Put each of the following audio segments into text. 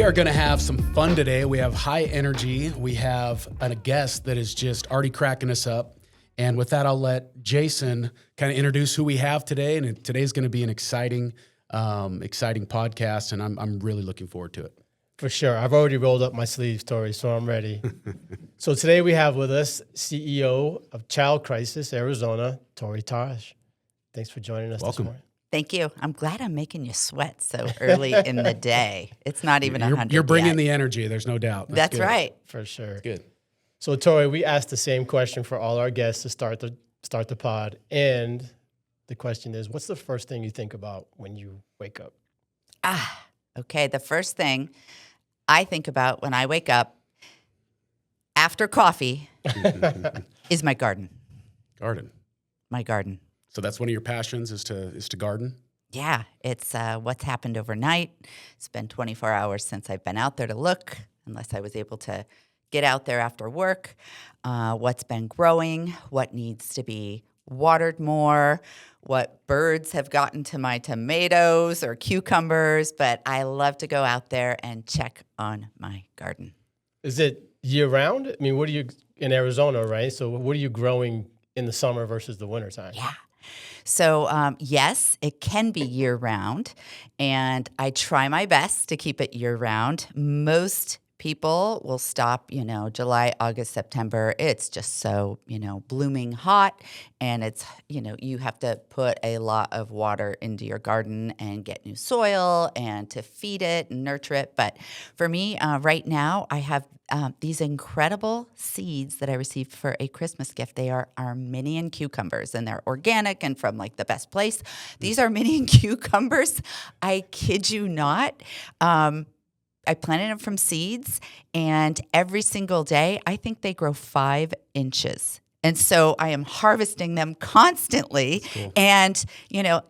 are going to have some fun today. We have high energy. We have a guest that is just already cracking us up. And with that, I'll let Jason kind of introduce who we have today. And today's going to be an exciting podcast, and I'm really looking forward to it. For sure. I've already rolled up my sleeves, Torrie, so I'm ready. So today we have with us CEO of Child Crisis Arizona, Torrie Taj. Thanks for joining us this morning. Thank you. I'm glad I'm making you sweat so early in the day. It's not even 100 You're bringing yet. the energy. There's no doubt. That's right. For sure. That's good. So, Torrie, we asked the same question for all our guests to start the pod. And the question is, what's the first thing you think about when you wake up? Okay. The first thing I think about when I wake up after coffee is my garden. My garden. So that's one of your passions is to garden? Yeah, it's what's happened overnight. It's been 24 hours since I've been out there to look, unless I was able to get out there after work. What's been growing, what needs to be watered more, what birds have gotten to my tomatoes or cucumbers, but I love to go out there and check on my garden. Is it year-round? I mean, what are you in Arizona, right? So what are you growing in the summer versus the wintertime? Yeah. So, yes, it can be year-round, and I try my best to keep it year-round. Most people will stop, July, August, September. It's just so, blooming hot, and it's, you have to put a lot of water into your garden and get new soil and to feed it and nurture it. But for me, right now, I have these incredible seeds that I received for a Christmas gift. They are Armenian cucumbers, and they're organic and from like the best place. These Armenian cucumbers, I kid you not, I planted them from seeds, and every single day, I think they grow 5 inches. And so I am harvesting them constantly. Cool. And,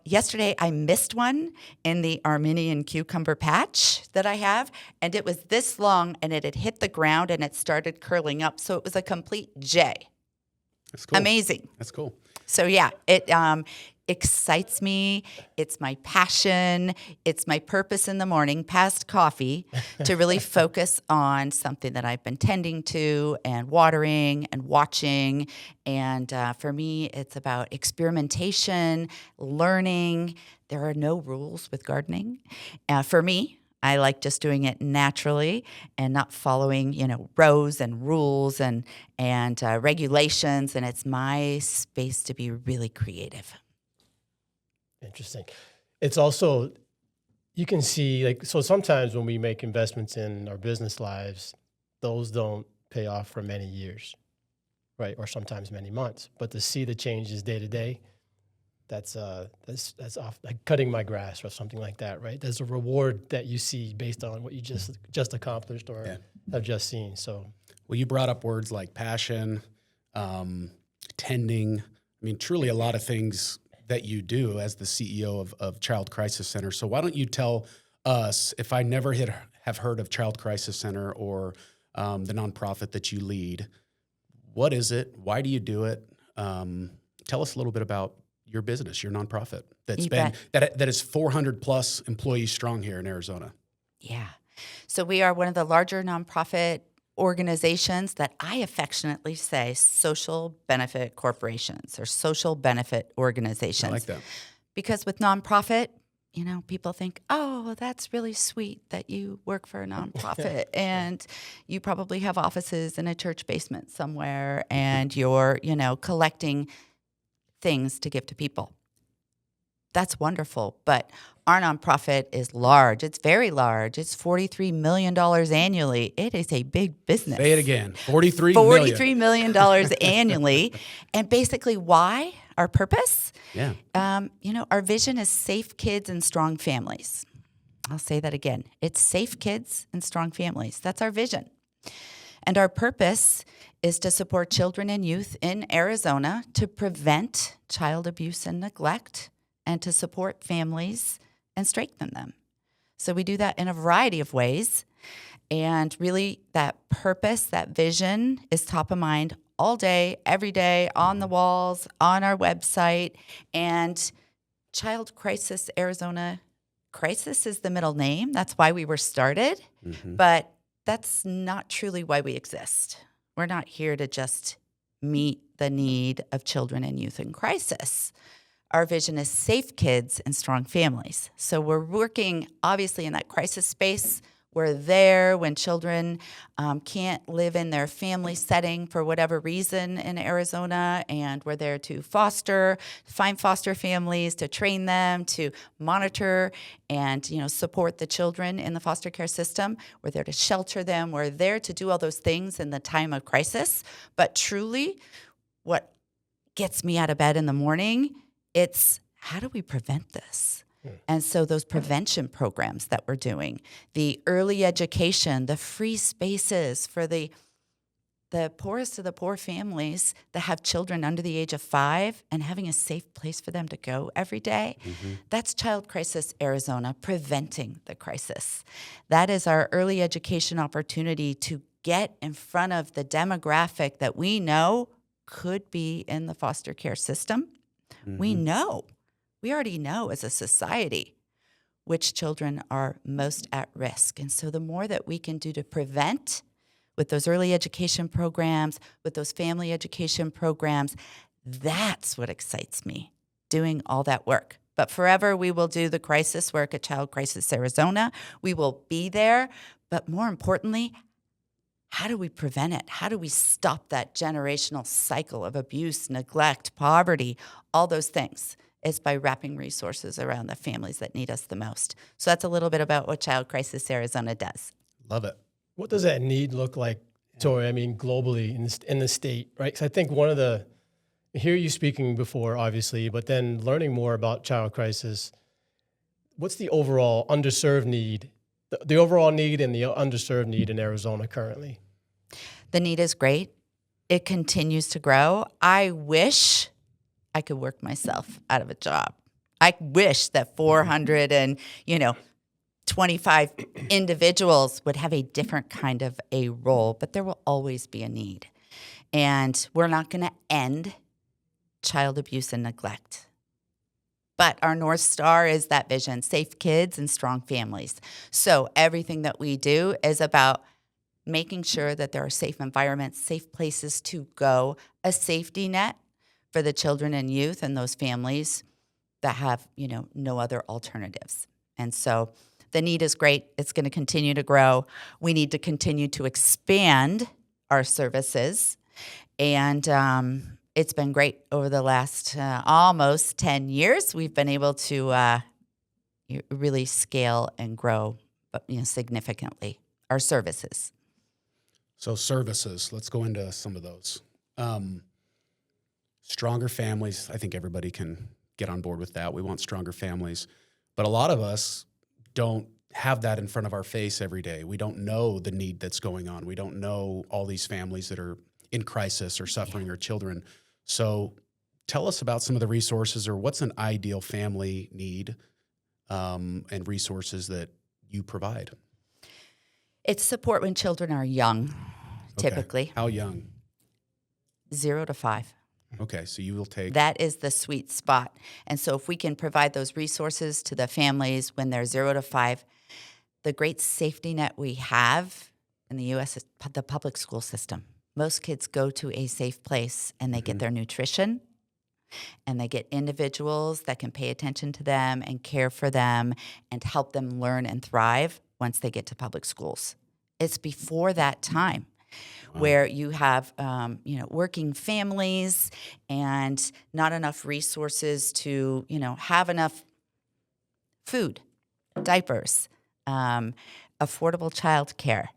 yesterday I missed one in the Armenian cucumber patch that I have, and it was this long, and it had hit the ground, and it started curling up. So it was a complete J. That's cool. Amazing. That's cool. So, yeah, it excites me. It's my passion. It's my purpose in the morning, past coffee, to really focus on something that I've been tending to and watering and watching. And for me, it's about experimentation, learning. There are no rules with gardening. For me, I like just doing it naturally and not following, rows and rules and regulations. And it's my space to be really creative. Interesting. It's also, you can see, so sometimes when we make investments in our business lives, those don't pay off for many years, right? Or sometimes many months. But to see the changes day to day, that's off, like cutting my grass or something like that, right? There's a reward that you see based on what you just accomplished or have just seen. So, well, you brought up words like passion, tending. I mean, truly a lot of things that you do as the CEO of Child Crisis Center. So why don't you tell us, if I never have heard of Child Crisis Center or the nonprofit that you lead, what is it? Why do you do it? Tell us a little bit about your business, your nonprofit that is 400 plus employees strong here in Arizona. Yeah. So we are one of the larger nonprofit organizations that I affectionately say social benefit corporations or social benefit organizations. I like that. Because with nonprofit, people think, oh, that's really sweet that you work for a nonprofit and you probably have offices in a church basement somewhere and you're, collecting things to give to people. That's wonderful, but our nonprofit is large. It's very large. It's $43 million annually. It is a big business. Say it again. $43 million annually. And basically why? Our purpose? Yeah. Our vision is safe kids and strong families. I'll say that again. It's safe kids and strong families. That's our vision. And our purpose is to support children and youth in Arizona to prevent child abuse and neglect and to support families and strengthen them. So we do that in a variety of ways. And really that purpose, that vision is top of mind all day, every day, on the walls, on our website. And Child Crisis Arizona crisis is the middle name. That's why we were started, but that's not truly why we exist. We're not here to just meet the need of children and youth in crisis. Our vision is safe kids and strong families. So we're working, obviously, in that crisis space. We're there when children can't live in their family setting for whatever reason in Arizona, and we're there to find foster families, to train them, to monitor and support the children in the foster care system. We're there to shelter them. We're there to do all those things in the time of crisis. But truly, what gets me out of bed in the morning, it's how do we prevent this? And so those prevention programs that we're doing, the early education, the free spaces for the poorest of the poor families that have children under the age of 5 and having a safe place for them to go every day, that's Child Crisis Arizona, preventing the crisis. That is our early education opportunity to get in front of the demographic that we know could be in the foster care system. We already know as a society which children are most at risk. And so the more that we can do to prevent with those early education programs, with those family education programs, that's what excites me, doing all that work. But forever, we will do the crisis work at Child Crisis Arizona. We will be there. But more importantly, how do we prevent it? How do we stop that generational cycle of abuse, neglect, poverty, all those things? Is by wrapping resources around the families that need us the most. So that's a little bit about what Child Crisis Arizona does. Love it. What does that need look like, Torrie? I mean, globally in the state, right? Because I think hear you speaking before, obviously, but then learning more about child crisis, what's the overall underserved need, the overall need and the underserved need in Arizona currently? The need is great. It continues to grow. I wish I could work myself out of a job. I wish that 425 individuals would have a different kind of a role, but there will always be a need. And we're not going to end child abuse and neglect. But our North Star is that vision, safe kids and strong families. So everything that we do is about making sure that there are safe environments, safe places to go, a safety net for the children and youth and those families that have, no other alternatives. And so the need is great. It's going to continue to grow. We need to continue to expand our services. And it's been great over the last almost 10 years. We've been able to really scale and grow significantly our services. So services, let's go into some of those. Stronger families, I think everybody can get on board with that. We want stronger families. But a lot of us don't have that in front of our face every day. We don't know the need that's going on. We don't know all these families that are in crisis or suffering or children. So tell us about some of the resources or what's an ideal family need and resources that you provide. It's support when children are young, typically. Okay. How young? 0 to 5. Okay, so you will take... That is the sweet spot. And so if we can provide those resources to the families when they're 0 to 5, the great safety net we have in the U.S. is the public school system. Most kids go to a safe place and they get their nutrition and they get individuals that can pay attention to them and care for them and help them learn and thrive once they get to public schools. It's before that time. Where you have, working families and not enough resources to, have enough food, diapers, affordable childcare,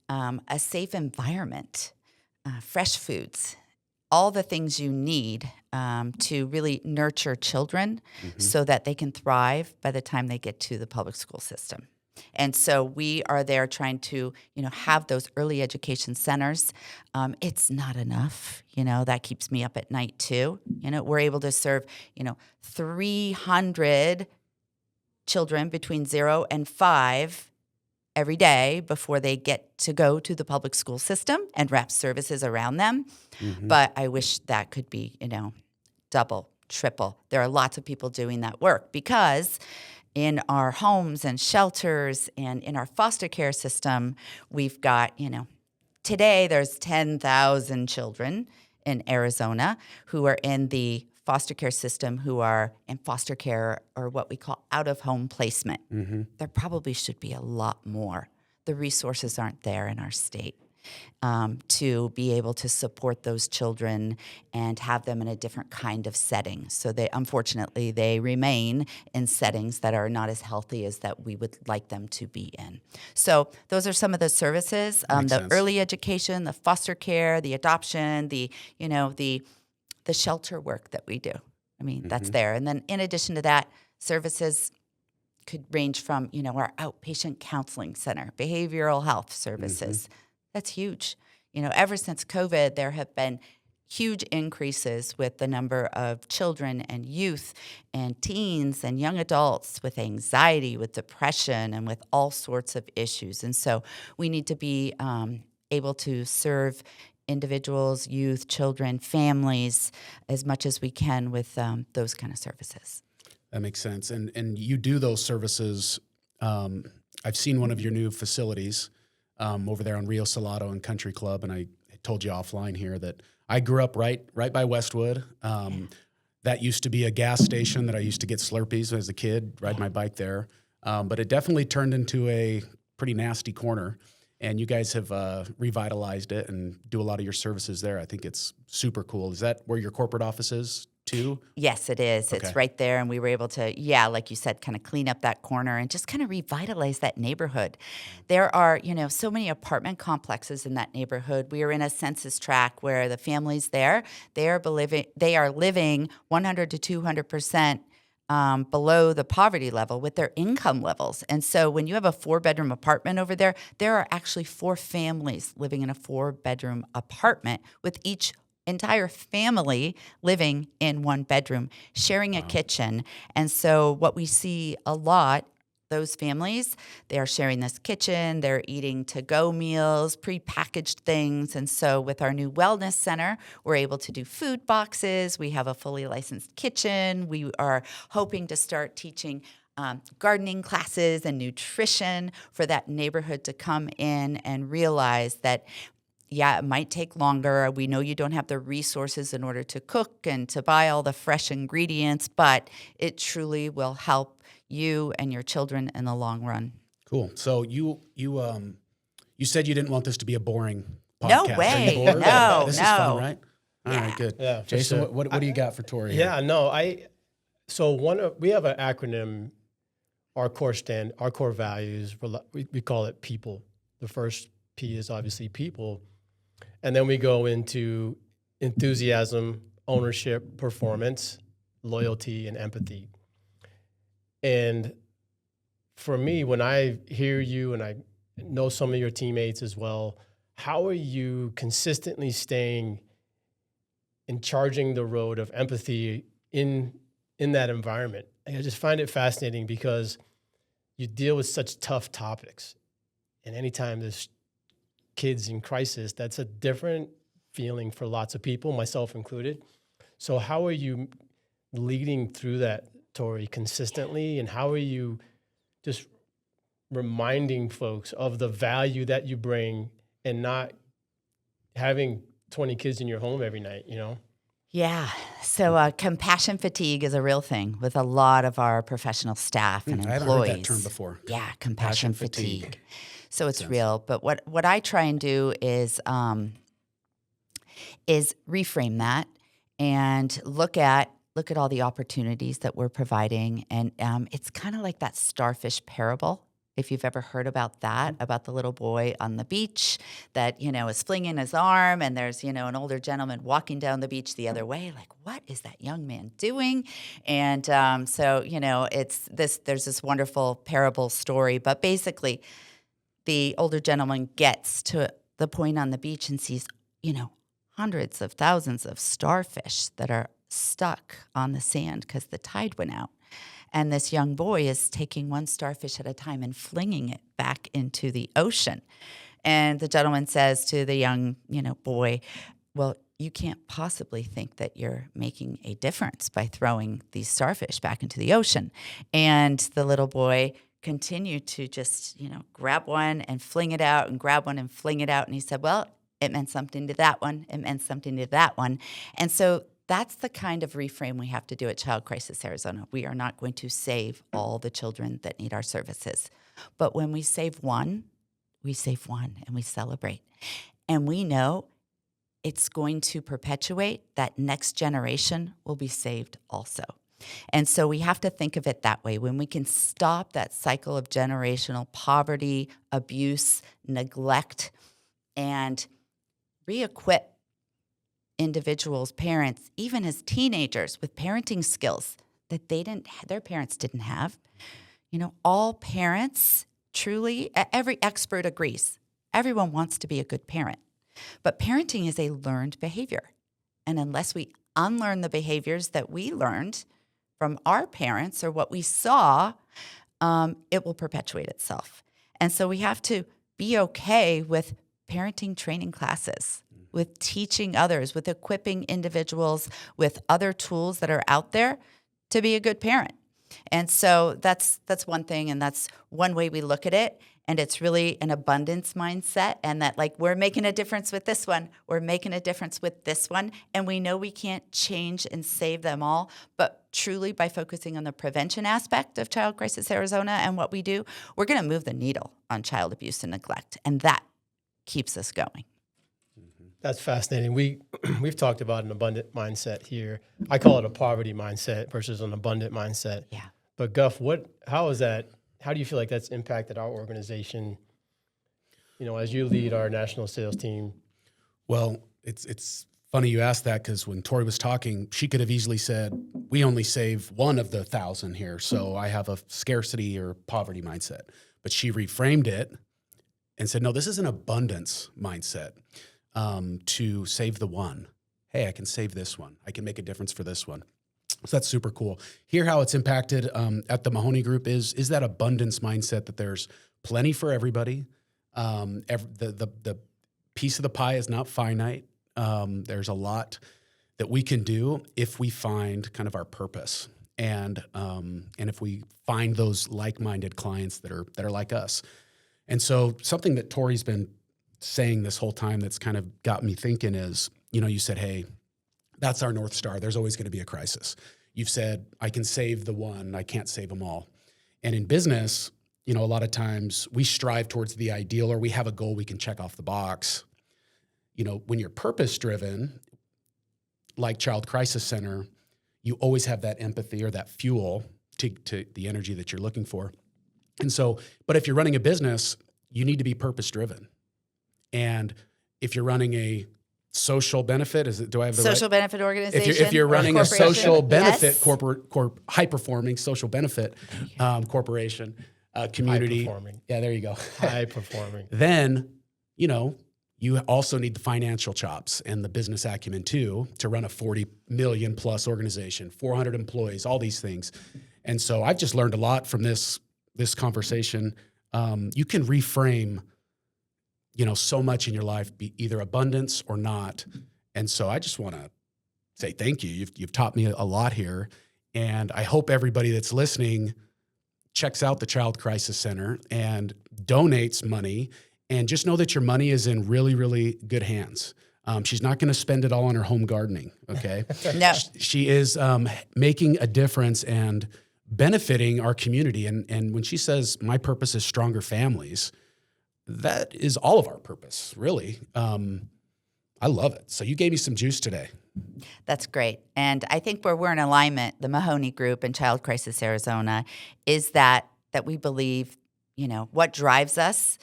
a safe environment, fresh foods, all the things you need to really nurture children so that they can thrive by the time they get to the public school system. And so we are there trying to, have those early education centers. It's not enough, that keeps me up at night too. We're able to serve, 300 children between 0 and 5 every day before they get to go to the public school system and wrap services around them. But I wish that could be, double, triple. There are lots of people doing that work because in our homes and shelters and in our foster care system, we've got, today there's 10,000 children in Arizona who are in the foster care system who are in foster care or what we call out-of-home placement. Mm-hmm. There probably should be a lot more. The resources aren't there in our state to be able to support those children and have them in a different kind of setting. So unfortunately, they remain in settings that are not as healthy as that we would like them to be in. So those are some of the services, Makes the sense. early education, the foster care, the adoption, the shelter work that we do. I mean, that's there. And then in addition to that, services could range from, our outpatient counseling center, behavioral health services. That's huge. Ever since COVID, there have been huge increases with the number of children and youth and teens and young adults with anxiety, with depression, and with all sorts of issues. And so we need to be able to serve individuals, youth, children, families as much as we can with those kind of services. That makes sense. And you do those services. I've seen one of your new facilities over there on Rio Salado and Country Club, and I told you offline here that I grew up right by Westwood. That used to be a gas station that I used to get Slurpees as a kid, ride my bike there. But it definitely turned into a pretty nasty corner, and you guys have revitalized it and do a lot of your services there. I think it's super cool. Is that where your corporate office is too? Yes, it is. Okay. It's right there. And we were able to, like you said, kind of clean up that corner and just kind of revitalize that neighborhood. There are, so many apartment complexes in that neighborhood. We are in a census tract where the families there, they are living 100 to 200% below the poverty level with their income levels. And so when you have a 4-bedroom apartment over there, there are actually 4 families living in a 4-bedroom apartment with each entire family living in 1 bedroom, sharing a kitchen. And so what we see a lot, those families, they are sharing this kitchen, they're eating to-go meals, prepackaged things. And so with our new wellness center, we're able to do food boxes. We have a fully licensed kitchen. We are hoping to start teaching gardening classes and nutrition for that neighborhood to come in and realize that it might take longer. We know you don't have the resources in order to cook and to buy all the fresh ingredients, but it truly will help you and your children in the long run. Cool. So you said you didn't want this to be a boring podcast. No way. Are you bored? No, This no. is fun, right? All Yeah. right, good. Yeah, for Jason, sure. what do you got for Torrie? Yeah, no, we have an acronym. Our core values, we call it people. The first P is obviously people. And then we go into enthusiasm, ownership, performance, loyalty, and empathy. And for me, when I hear you and I know some of your teammates as well, how are you consistently staying and charging the road of empathy in that environment? And I just find it fascinating because you deal with such tough topics. And anytime there's kids in crisis, that's a different feeling for lots of people, myself included. So how are you leading through that, Torrie, consistently? And how are you just reminding folks of the value that you bring and not having 20 kids in your home every night, Yeah. So compassion fatigue is a real thing with a lot of our professional staff and employees. I haven't heard that term before. Yeah, compassion fatigue. So it's sense. real. But what I try and do is reframe that and look at all the opportunities that we're providing. And it's kind of like that starfish parable. If you've ever heard about that, about the little boy on the beach that, is flinging his arm and there's, an older gentleman walking down the beach the other way. Like, what is that young man doing? And so, there's this wonderful parable story. But basically, the older gentleman gets to the point on the beach and sees, hundreds of thousands of starfish that are stuck on the sand because the tide went out. And this young boy is taking one starfish at a time and flinging it back into the ocean. And the gentleman says to the young, boy, well, you can't possibly think that you're making a difference by throwing these starfish back into the ocean. And the little boy continued to just, grab one and fling it out and grab one and fling it out. And he said, well, it meant something to that one. It meant something to that one. And so that's the kind of reframe we have to do at Child Crisis Arizona. We are not going to save all the children that need our services. But when we save one and we celebrate. And we know it's going to perpetuate, that next generation will be saved also. And so we have to think of it that way. When we can stop that cycle of generational poverty, abuse, neglect, and re-equip individuals, parents, even as teenagers, with parenting skills that their parents didn't have. All parents, truly, every expert agrees. Everyone wants to be a good parent. But parenting is a learned behavior. And unless we unlearn the behaviors that we learned from our parents or what we saw, it will perpetuate itself. And so we have to be okay with parenting training classes, with teaching others, with equipping individuals with other tools that are out there to be a good parent. And so that's one thing, and that's one way we look at it. And it's really an abundance mindset, and that we're making a difference with this one, we're making a difference with this one, and we know we can't change and save them all, but truly by focusing on the prevention aspect of Child Crisis Arizona and what we do, we're going to move the needle on child abuse and neglect, and that keeps us going. That's fascinating. We've talked about an abundant mindset here. I call it a poverty mindset versus an abundant mindset. Yeah. But Guff, how is that? How do you feel like that's impacted our organization? As you lead our national sales team. Well, it's funny you asked that, because when Torrie was talking, she could have easily said, we only save one of the 1,000 here, so I have a scarcity or poverty mindset. But she reframed it and said, no, this is an abundance mindset, to save the one. Hey, I can save this one. I can make a difference for this one. So that's super cool. Here, how it's impacted at the Mahoney Group is that abundance mindset, that there's plenty for everybody. The piece of the pie is not finite. There's a lot that we can do if we find kind of our purpose, and if we find those like-minded clients that are like us. And so something that Torrie's been saying this whole time that's kind of got me thinking is, you said, hey, that's our North Star. There's always going to be a crisis. You've said, I can save the one, I can't save them all. And in business, a lot of times we strive towards the ideal, or we have a goal we can check off the box. When you're purpose-driven, like Child Crisis Center, you always have that empathy or that fuel to the energy that you're looking for. And so, but if you're running a business, you need to be purpose-driven. And if you're running a social benefit, do I have the social benefit organization? If you're running a social benefit yes. corporate high-performing social benefit corporation, community. High-performing. Yeah, there you go. High-performing. Then, you also need the financial chops and the business acumen too, to run a 40 million plus organization, 400 employees, all these things. And so I've just learned a lot from this conversation. You can reframe so much in your life, be either abundance or not. And so I just want to say thank you. You've taught me a lot here. And I hope everybody that's listening checks out the Child Crisis Center and donates money. And just know that your money is in really, really good hands. She's not going to spend it all on her home gardening, okay? No. She is making a difference and benefiting our community. And when she says, my purpose is stronger families, that is all of our purpose, really. I love it. So you gave me some juice today. That's great. And I think where we're in alignment, the Mahoney Group and Child Crisis Arizona, is that we believe, what drives us,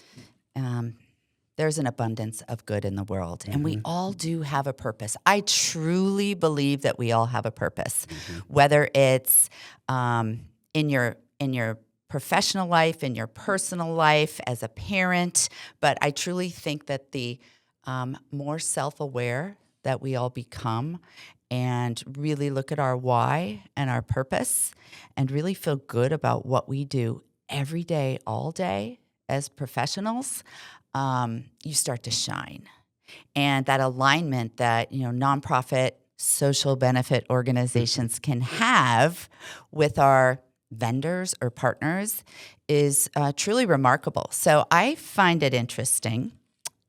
there's an abundance of good in the world. Mm-hmm. And we all do have a purpose. I truly believe that we all have a purpose, whether it's in your professional life, in your personal life, as a parent. But I truly think that the more self-aware that we all become and really look at our why and our purpose and really feel good about what we do every day, all day as professionals, you start to shine. and that alignment that, nonprofit social benefit organizations can have with our vendors or partners is truly remarkable. So I find it interesting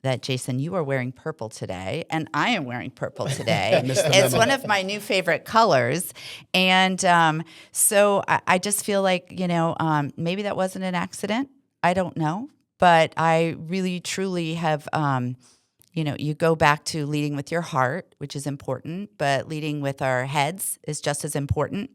that, Jason, you are wearing purple today, and I am wearing purple today. It's one of my new favorite colors. And so I just feel like, maybe that wasn't an accident. I don't know. But I really, truly have, you go back to leading with your heart, which is important, but leading with our heads is just as important.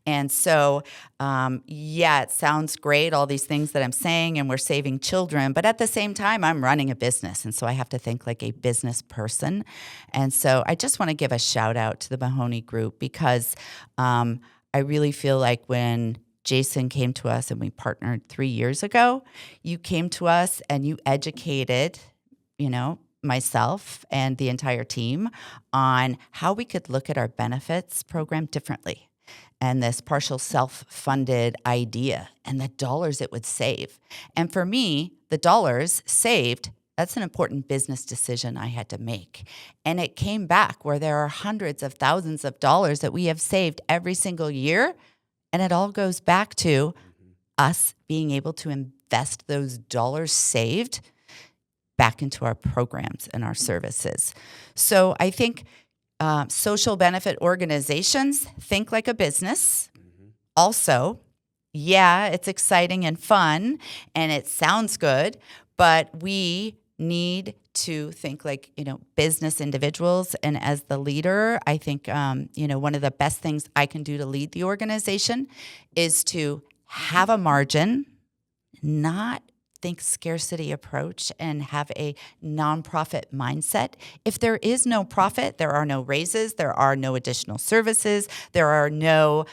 And so, it sounds great, all these things that I'm saying, and we're saving children, but at the same time, I'm running a business. And so I have to think like a business person. And so I just want to give a shout out to the Mahoney Group because I really feel like when Jason came to us and we partnered 3 years ago, you came to us and you educated, myself and the entire team on how we could look at our benefits program differently and this partial self-funded idea and the dollars it would save. And for me, the dollars saved, that's an important business decision I had to make. And it came back where there are hundreds of thousands of dollars that we have saved every single year. And it all goes back to us being able to invest those dollars saved back into our programs and our services. So I think social benefit organizations think like a business. Also, it's exciting and fun and it sounds good, but we need to think like, business individuals. And as the leader, I think, one of the best things I can do to lead the organization is to have a margin, not think scarcity approach, and have a nonprofit mindset. If there is no profit, there are no raises, there are no additional services, there are no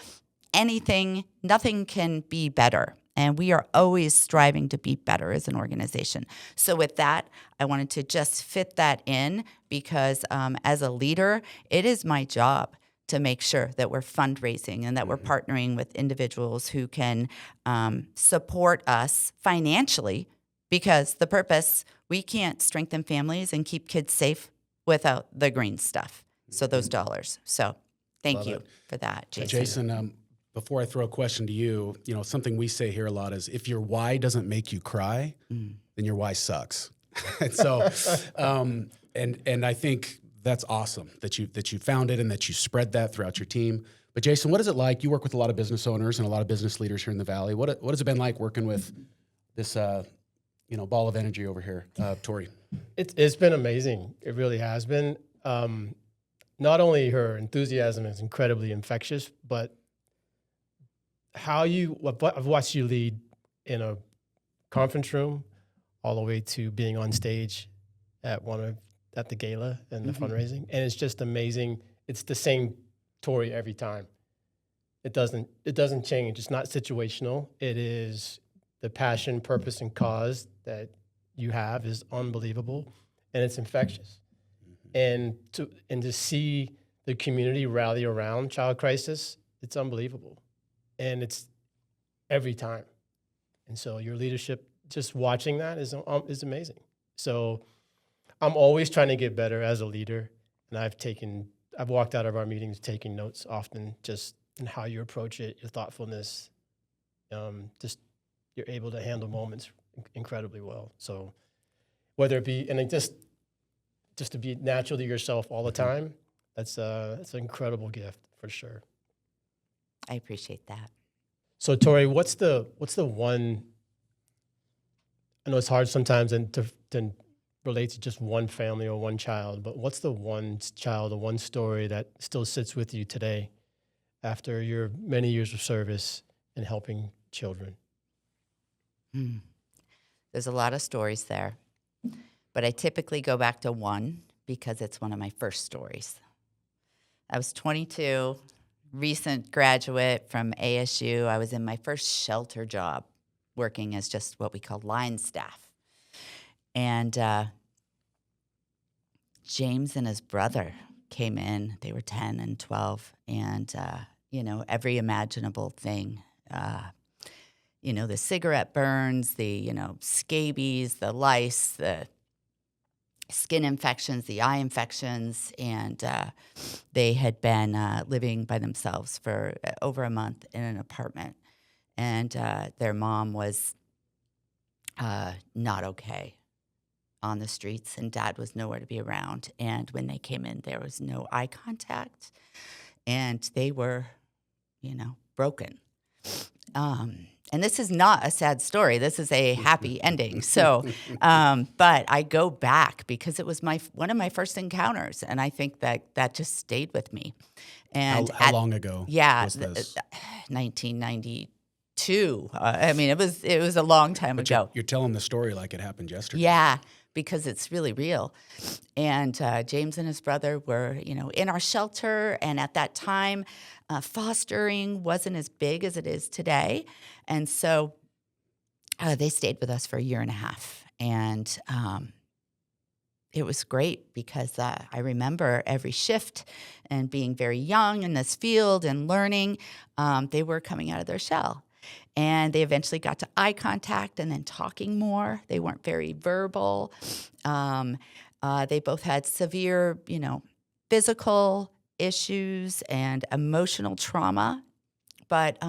anything, nothing can be better. And we are always striving to be better as an organization. So with that, I wanted to just fit that in because as a leader, it is my job to make sure that we're fundraising and that we're partnering with individuals who can support us financially, because the purpose, we can't strengthen families and keep kids safe without the green stuff. So those dollars. So thank you for that, Jason. Jason, before I throw a question to you, something we say here a lot is if your why doesn't make you cry, then your why sucks. And so, and I think that's awesome that you found it and that you spread that throughout your team. But Jason, what is it like? You work with a lot of business owners and a lot of business leaders here in the Valley. What has it been like working with this, ball of energy over here, Torrie? It's been amazing. It really has been. Not only her enthusiasm is incredibly infectious, but I've watched you lead in a conference room all the way to being on stage at the gala and the fundraising. And it's just amazing. It's the same Torrie every time. It doesn't change. It's not situational. It is the passion, purpose, and cause that you have is unbelievable, and it's infectious. And to see the community rally around Child Crisis, it's unbelievable. And it's every time. And so your leadership, just watching that is amazing. So I'm always trying to get better as a leader. And I've walked out of our meetings taking notes often, just in how you approach it, your thoughtfulness, just you're able to handle moments incredibly well. So whether it be, and it just to be naturally yourself all the time, that's an incredible gift for sure. I appreciate that. So Torrie, what's the one? I know it's hard sometimes to relate to just one family or one child, but what's the one child or one story that still sits with you today after your many years of service in helping children? There's a lot of stories there, but I typically go back to one because it's one of my first stories. I was 22, recent graduate from ASU. I was in my first shelter job, working as just what we call line staff. And James and his brother came in. They were 10 and 12, and, every imaginable thing. The cigarette burns, the, scabies, the lice, the skin infections, the eye infections, and they had been living by themselves for over a month in an apartment. And their mom was not okay on the streets, and dad was nowhere to be around. And when they came in, there was no eye contact, and they were, broken. And this is not a sad story. This is a happy ending. So, but I go back because it was one of my first encounters, and I think that just stayed with me. And how long ago? Yeah, was this? 1992. I mean, it was a long time ago. You're telling the story like it happened yesterday. Yeah, because it's really real. And James and his brother were, in our shelter. And at that time, fostering wasn't as big as it is today. And so they stayed with us for a year and a half. And it was great because I remember every shift and being very young in this field and learning, they were coming out of their shell. And they eventually got to eye contact and then talking more. They weren't very verbal. They both had severe, physical issues and emotional trauma. But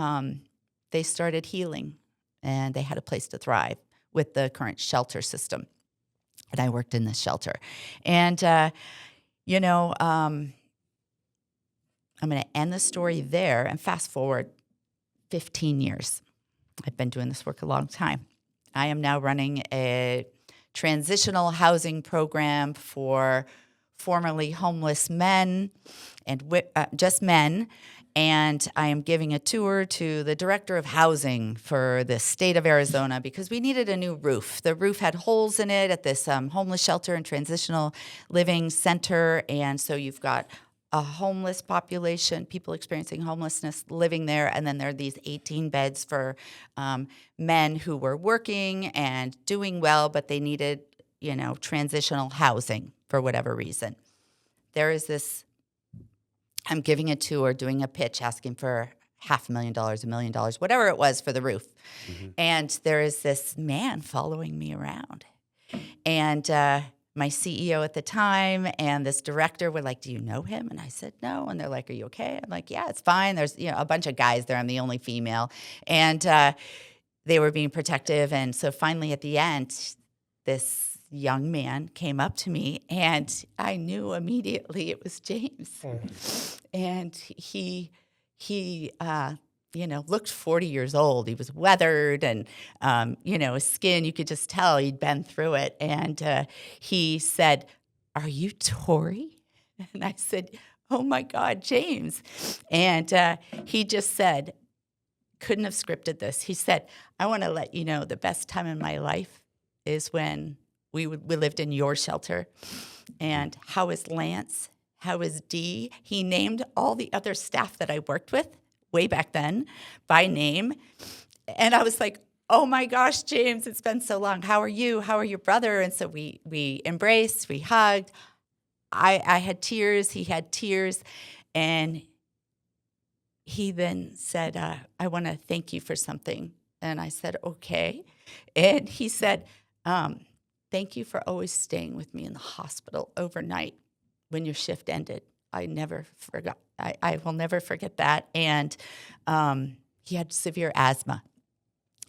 they started healing, and they had a place to thrive with the current shelter system. And I worked in this shelter. And, I'm going to end the story there and fast forward 15 years. I've been doing this work a long time. I am now running a transitional housing program for formerly homeless men and just men. And I am giving a tour to the director of housing for the state of Arizona because we needed a new roof. The roof had holes in it at this homeless shelter and transitional living center. And so you've got a homeless population, people experiencing homelessness living there, and then there are these 18 beds for men who were working and doing well, but they needed, transitional housing for whatever reason. There is this, I'm giving a tour, doing a pitch, asking for $500,000, $1 million, whatever it was for the roof. Mm-hmm. And there is this man following me around. And my CEO at the time and this director were like, "Do you know him?" And I said, "No." And they're like, "Are you okay?" I'm like, "Yeah, it's fine." There's a bunch of guys there. I'm the only female. And they were being protective. And so finally at the end, this young man came up to me, and I knew immediately it was James. And he looked 40 years old. He was weathered, and, his skin, you could just tell he'd been through it. And he said, "Are you Torrie?" And I said, "Oh my God, James." And he just said, couldn't have scripted this. He said, "I want to let you know the best time in my life is when we lived in your shelter. And how is Lance? How is Dee?" He named all the other staff that I worked with way back then by name. And I was like, "Oh my gosh, James, it's been so long. How are you? How are your brother?" And so we embraced, we hugged. I had tears, he had tears. And he then said, "I want to thank you for something." And I said, "Okay." And he said, "Thank you for always staying with me in the hospital overnight when your shift ended. I never forgot. I will never forget that." And he had severe asthma.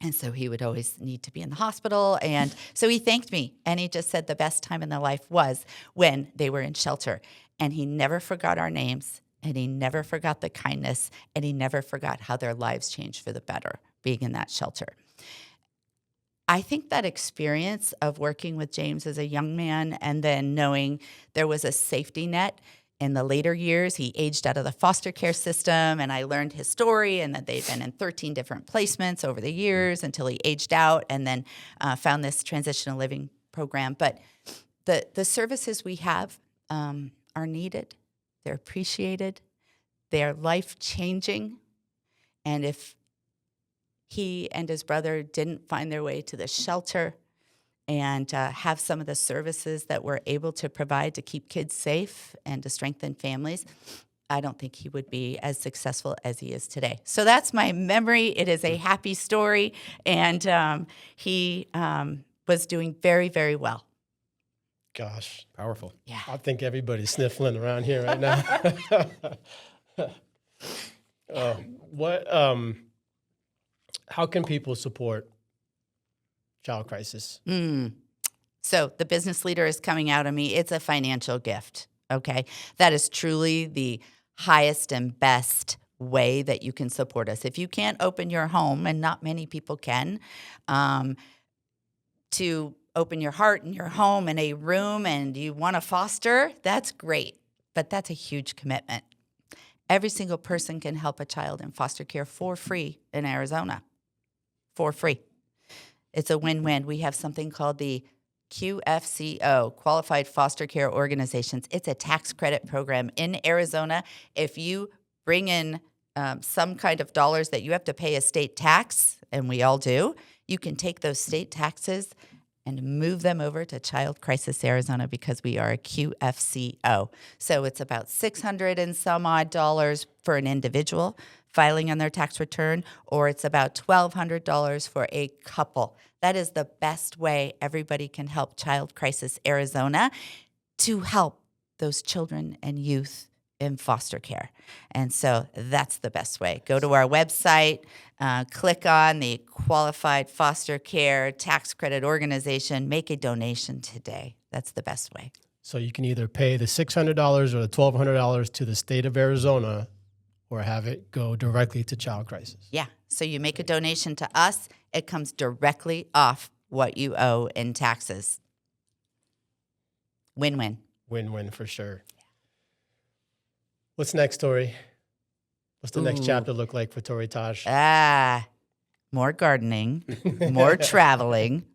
And so he would always need to be in the hospital. And so he thanked me. And he just said the best time in their life was when they were in shelter. And he never forgot our names. And he never forgot the kindness. And he never forgot how their lives changed for the better being in that shelter. I think that experience of working with James as a young man and then knowing there was a safety net in the later years, he aged out of the foster care system, and I learned his story and that they'd been in 13 different placements over the years until he aged out and then found this transitional living program. But the services we have are needed. They're appreciated. They're life-changing. And if he and his brother didn't find their way to the shelter and have some of the services that we're able to provide to keep kids safe and to strengthen families, I don't think he would be as successful as he is today. So that's my memory. It is a happy story, and he was doing very, very well. Gosh, Powerful. Yeah. I think everybody's sniffling around here right now. How can people support Child Crisis? So the business leader is coming out of me. It's a financial gift. Okay. That is truly the highest and best way that you can support us. If you can't open your home, and not many people can, to open your heart and your home in a room and you want to foster, that's great. But that's a huge commitment. Every single person can help a child in foster care for free in Arizona. For free. It's a win-win. We have something called the QFCO, Qualified Foster Care Organizations. It's a tax credit program in Arizona. If you bring in some kind of dollars that you have to pay a state tax, and we all do, you can take those state taxes and move them over to Child Crisis Arizona because we are a QFCO. So it's about $600 and some odd for an individual filing on their tax return, or it's about $1,200 for a couple. That is the best way everybody can help Child Crisis Arizona to help those children and youth in foster care. And so that's the best way. Go to our website, click on the Qualified Foster Care Tax Credit Organization, make a donation today. That's the best way. So you can either pay the $600 or the $1,200 to the state of Arizona or have it go directly to Child Crisis. Yeah. So you make a donation to us, it comes directly off what you owe in taxes. Win-win. Win-win for sure. What's next, Torrie? What's the next chapter look like for Torrie Taj? More gardening, more traveling,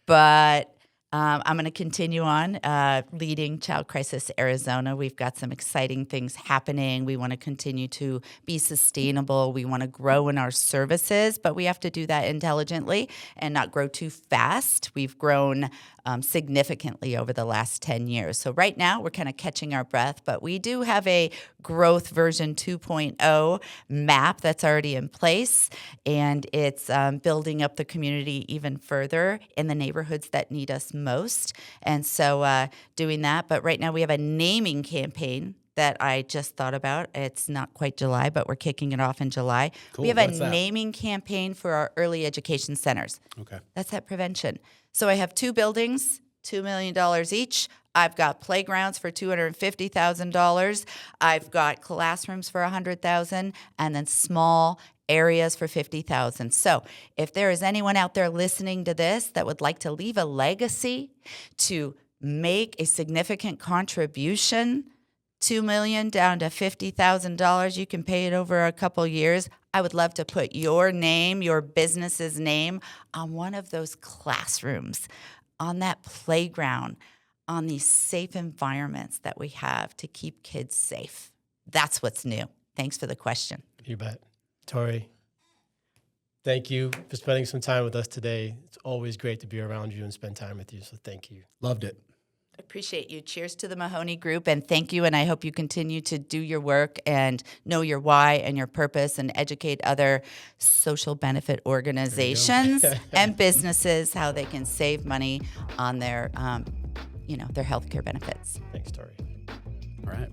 but I'm going to continue on leading Child Crisis Arizona. We've got some exciting things happening. We want to continue to be sustainable. We want to grow in our services, but we have to do that intelligently and not grow too fast. We've grown significantly over the last 10 years. So right now we're kind of catching our breath, but we do have a growth version 2.0 map that's already in place, and it's building up the community even further in the neighborhoods that need us most. And so doing that, but right now we have a naming campaign that I just thought about. It's not quite July, but we're kicking it off in July. Cool. We have What's a that? naming campaign for our early education centers. Okay. That's that prevention. So I have 2 buildings, $2 million each. I've got playgrounds for $250,000. I've got classrooms for $100,000, and then small areas for $50,000. So if there is anyone out there listening to this that would like to leave a legacy, to make a significant contribution, $2 million down to $50,000, you can pay it over a couple years. I would love to put your name, your business's name on one of those classrooms, on that playground, on these safe environments that we have to keep kids safe. That's what's new. Thanks for the question. You bet. Torrie, thank you for spending some time with us today. It's always great to be around you and spend time with you, so thank you. Loved it. Appreciate you. Cheers to the Mahoney Group, and thank you. And I hope you continue to do your work and know your why and your purpose and educate other social benefit organizations and businesses how they can save money on their, their healthcare benefits. Thanks, Torrie. All right.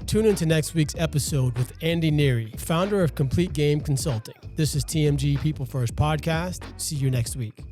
Tune into next week's episode with Andy Neary, founder of Complete Game Consulting. This is TMG People First Podcast. See you next week.